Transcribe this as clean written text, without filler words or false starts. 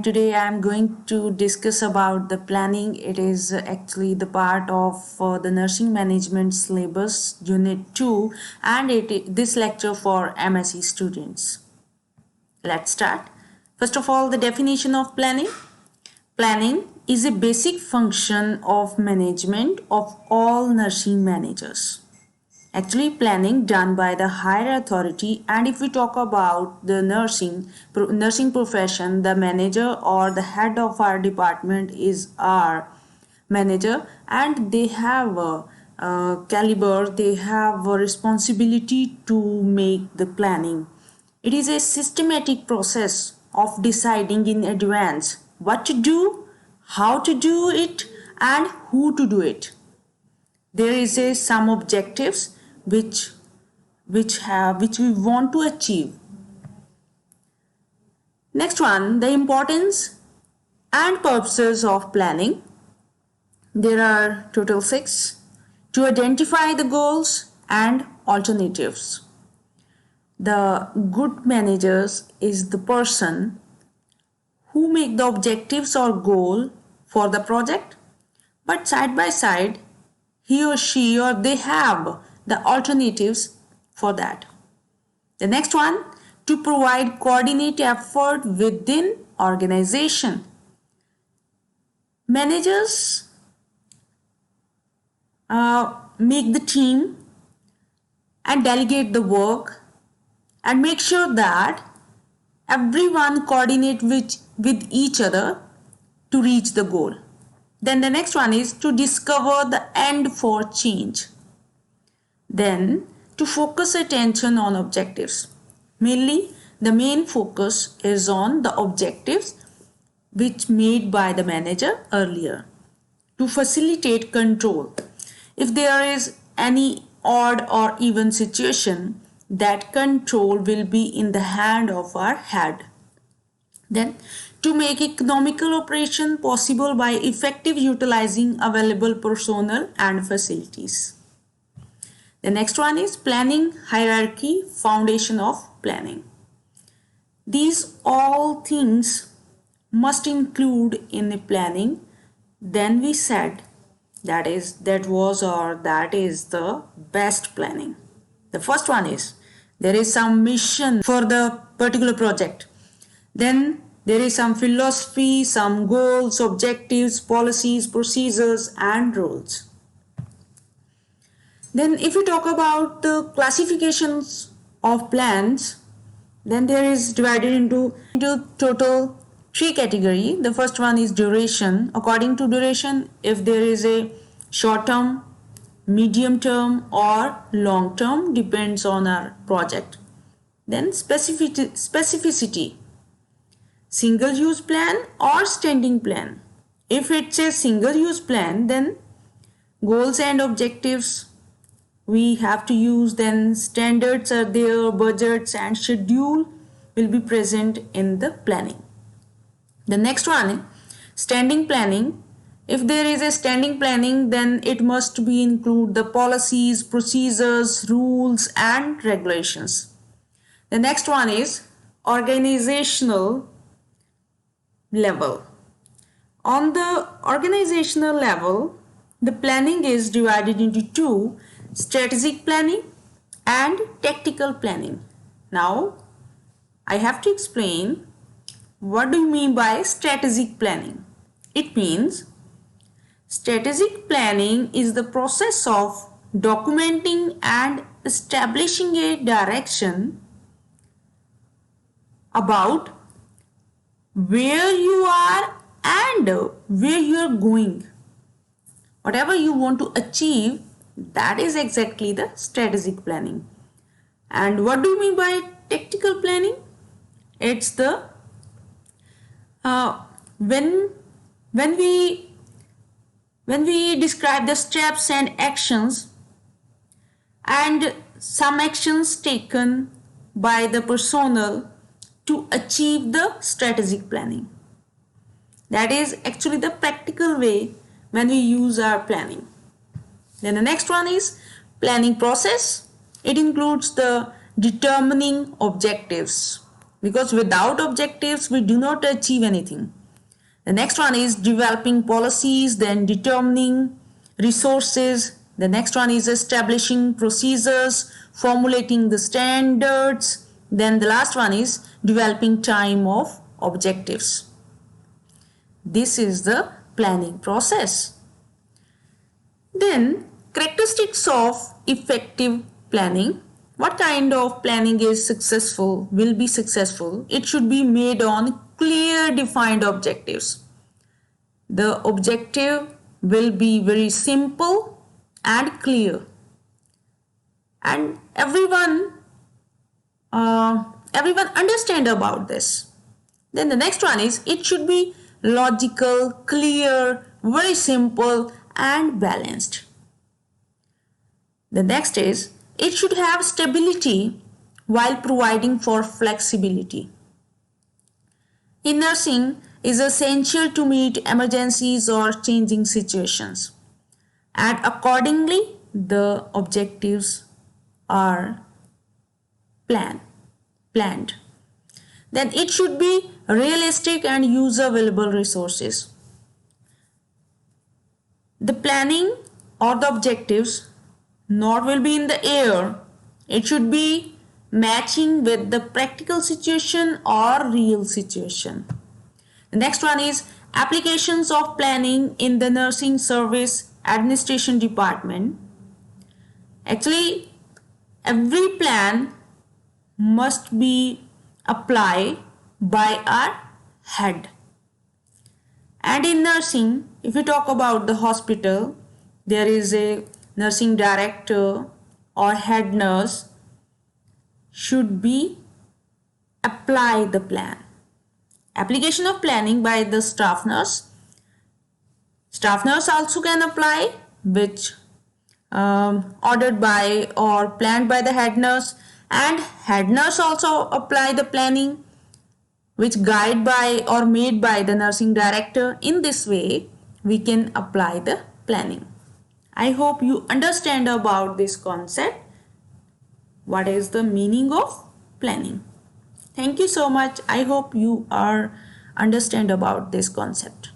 today I am going to discuss about the planning. It is actually the part of the nursing management syllabus unit 2 and this lecture for MSc students. Let's start. First of all, the definition of planning. Planning is a basic function of management of all nursing managers. Actually, planning done by the higher authority, and if we talk about the nursing profession, the manager or the head of our department is our manager, and they have a caliber, they have a responsibility to make the planning. It is a systematic process of deciding in advance what to do, how to do it, and who to do it. There is some objectives which we want to achieve. Next one, the importance and purposes of planning. There are total 6. To identify the goals and alternatives. The good managers is the person who make the objectives or goal for the project, but side by side he or she or they have the alternatives for that. The next one, to provide coordinate effort within organization. Managers make the team and delegate the work and make sure that everyone coordinate with each other to reach the goal. Then the next one is to discover the end for change. Then to focus attention on objectives. Mainly the main focus is on the objectives which made by the manager earlier. To facilitate control. If there is any odd or even situation, that control will be in the hand of our head. Then to make economical operation possible by effective utilizing available personnel and facilities. The next one is planning hierarchy, foundation of planning. These all things must include in the planning. Then we said that is the best planning. The first one is there is some mission for the particular project. Then there is some philosophy, some goals, objectives, policies, procedures and rules. Then if we talk about the classifications of plans, then there is divided into total 3 categories. The first one is duration. According to duration, if there is a short term, medium term or long term, depends on our project. Then specificity. Single use plan or standing plan. If it's a single use plan, then goals and objectives we have to use, then standards are there, budgets and schedule will be present in the planning. The next one, standing planning. If there is a standing planning, then it must be include the policies, procedures, rules and regulations. The next one is organizational level. On the organizational level, the planning is divided into 2, strategic planning and tactical planning. Now, I have to explain what do you mean by strategic planning. It means strategic planning is the process of documenting and establishing a direction about where you are and where you are going. Whatever you want to achieve, that is exactly the strategic planning. And what do you mean by tactical planning? It's the when we describe the steps and actions and some actions taken by the personnel to achieve the strategic planning. That is actually the practical way when we use our planning. Then the next one is planning process. It includes the determining objectives, because without objectives we do not achieve anything. The next one is developing policies, then determining resources. The next one is establishing procedures, formulating the standards. Then the last one is developing time of objectives. This is the planning process. Then characteristics of effective planning. What kind of planning is successful, will be successful? It should be made on clear defined objectives. The objective will be very simple and clear, and everyone understand about this. Then the next one is it should be logical, clear, very simple and balanced. The next is it should have stability while providing for flexibility. In nursing is essential to meet emergencies or changing situations, and accordingly the objectives are planned. Then it should be realistic and use available resources. The planning or the objectives not will be in the air. It should be matching with the practical situation or real situation. The next one is applications of planning in the nursing service administration department. Actually, every plan must be applied by our head. And in nursing, if we talk about the hospital, there is a nursing director or head nurse should be apply the plan. Application of planning by the staff nurse. Staff nurse also can apply, which ordered by or planned by the head nurse, and head nurse also apply the planning which guide by or made by the nursing director. In this way we can apply the planning. I hope you understand about this concept. What is the meaning of planning? Thank you so much. I hope you are understand about this concept.